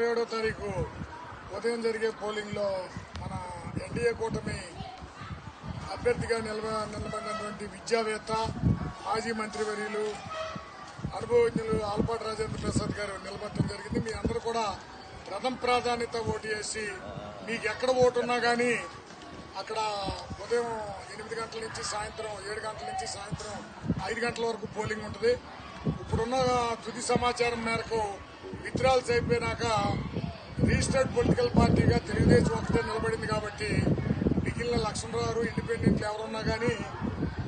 27వ తారీఖు ఉదయం జరిగే పోలింగ్లో మన ఎన్డీఏ కూటమి అభ్యర్థిగా నిలబడినటువంటి విద్యావేత్త మాజీ మంత్రివర్యులు అనుభవజ్ఞులు ఆలపాటి రాజేంద్ర ప్రసాద్ గారు నిలబడటం జరిగింది. మీ అందరూ కూడా ప్రథమ ప్రాధాన్యత ఓటు వేసి మీకు ఎక్కడ ఓటు ఉన్నా కానీ అక్కడ ఉదయం 8 గంటల నుంచి సాయంత్రం 7 గంటల నుంచి సాయంత్రం 5 గంటల వరకు పోలింగ్ ఉంటుంది. ఇప్పుడున్న తుది సమాచారం మేరకు విత్డ్రాల్స్ అయిపోయినాక రిజిస్టర్డ్ పొలిటికల్ పార్టీగా తెలుగుదేశం ఒకటే నిలబడింది కాబట్టి మిగిలిన లక్ష్మణరావు ఇండిపెండెంట్లు ఎవరున్నా కానీ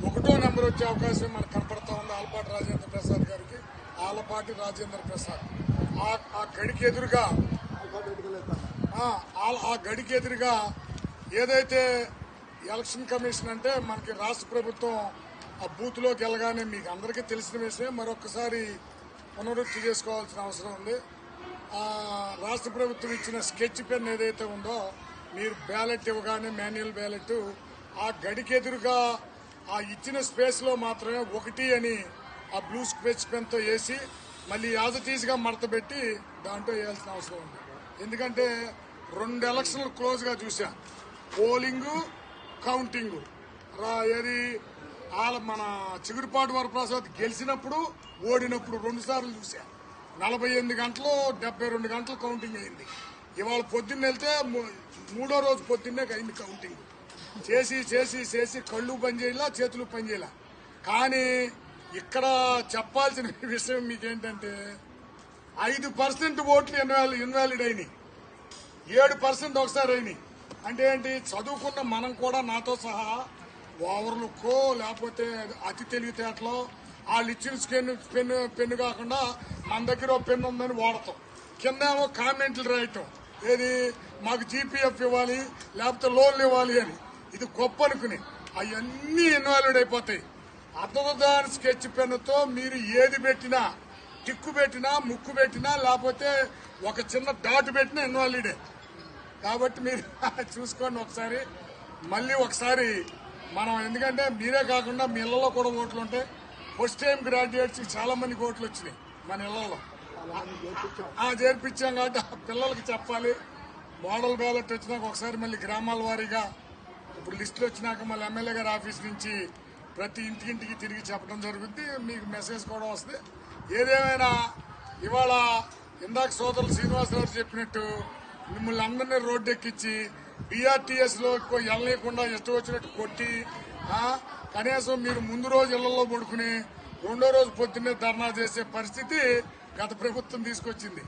1వ నెంబర్ వచ్చే అవకాశం మనకు కనపడతా ఉంది. ఆలపాటి రాజేంద్ర ప్రసాద్ గారికి ఆలపాటి రాజేంద్ర ప్రసాద్ ఆ గడికి ఎదురుగా ఏదైతే ఎలక్షన్ కమిషన్ అంటే మనకి రాష్ట్ర ప్రభుత్వం ఆ బూత్లోకి వెళ్ళగానే మీకు అందరికీ తెలిసిన విషయం మరొకసారి పునరుద్ధి చేసుకోవాల్సిన అవసరం ఉంది. రాష్ట్ర ప్రభుత్వం ఇచ్చిన స్కెచ్ పెన్ ఏదైతే ఉందో మీరు బ్యాలెట్ ఇవ్వగానే మాన్యువల్ బ్యాలెట్ ఆ గడికి ఎదురుగా ఆ ఇచ్చిన స్పేస్లో మాత్రమే 1 అని ఆ బ్లూ స్కెచ్ పెన్తో వేసి మళ్ళీ యాజ్ ఇట్ ఈజ్గా మడతపెట్టి దాంట్లో వేయాల్సిన అవసరం ఉంది. ఎందుకంటే 2 ఎలక్షన్లు క్లోజ్గా చూసా, పోలింగు కౌంటింగు. ఏది మన చిగురుపాటి వరప్రసాద్ గెలిచినప్పుడు ఓడినప్పుడు 2 సార్లు చూసా. 48 గంటలు 72 గంటలు కౌంటింగ్ అయింది. ఇవాళ పొద్దున్న వెళ్తే 3వ రోజు పొద్దున్నే అయింది కౌంటింగ్. చేసి కళ్ళు పనిచేయాల, చేతులు పనిచేయాల. కానీ ఇక్కడ చెప్పాల్సిన విషయం మీకేంటంటే 5% ఓట్లు ఇన్వాలిడ్ అయినాయి, 7% ఒకసారి అయినాయి. అంటే ఏంటి, చదువుకున్న మనం కూడా నాతో సహా ఓవర్లుక్కో లేకపోతే అతి తెలివితేటలో వాళ్ళు ఇచ్చిన పెన్ను కాకుండా మన దగ్గర పెన్ను ఉందని వాడతాం. కిందేమో కామెంట్లు రాయటం, ఏది మాకు జీపీఎఫ్ ఇవ్వాలి లేకపోతే లోన్లు ఇవ్వాలి అని. ఇది గొప్ప అనుకుని అవన్నీ ఇన్వాల్వ్ అయిపోతాయి. అర్థదాని స్కెచ్ పెన్నుతో మీరు ఏది పెట్టినా, టిక్కు పెట్టినా, ముక్కు పెట్టినా, లేకపోతే ఒక చిన్న డాట్ పెట్టినా ఇన్వాలిడే. కాబట్టి మీరు చూసుకోండి ఒకసారి, మళ్ళీ ఒకసారి మనం. ఎందుకంటే మీరే కాకుండా మీ ఇళ్లలో కూడా ఓట్లు ఉంటాయి. ఫస్ట్ టైం గ్రాడ్యుయేట్స్ చాలా మందికి ఓట్లు వచ్చినాయి మన ఇళ్లలో. చేర్పించాం కాబట్టి ఆ పిల్లలకి చెప్పాలి. మోడల్ బ్యాలెట్ వచ్చినాక ఒకసారి మళ్ళీ గ్రామాల వారీగా ఇప్పుడు లిస్టులు వచ్చినాక మళ్ళీ ఎమ్మెల్యే గారి ఆఫీస్ నుంచి ప్రతి ఇంటికి తిరిగి చెప్పడం జరుగుతుంది. మీకు మెసేజ్ కూడా వస్తుంది. ఏదేమైనా ఇవాళ ఇందాక సోదరులు శ్రీనివాసరావు చెప్పినట్టు మిమ్మల్ని అందరినీ రోడ్డు ఎక్కించి బీఆర్టీఎస్లో వెళ్ళలేకుండా ఇష్టం వచ్చినట్టు కొట్టి కనీసం మీరు ముందు రోజు ఇళ్లలో పడుకుని 2వ రోజు పొద్దున్నే ధర్నా చేసే పరిస్థితి గత ప్రభుత్వం తీసుకొచ్చింది.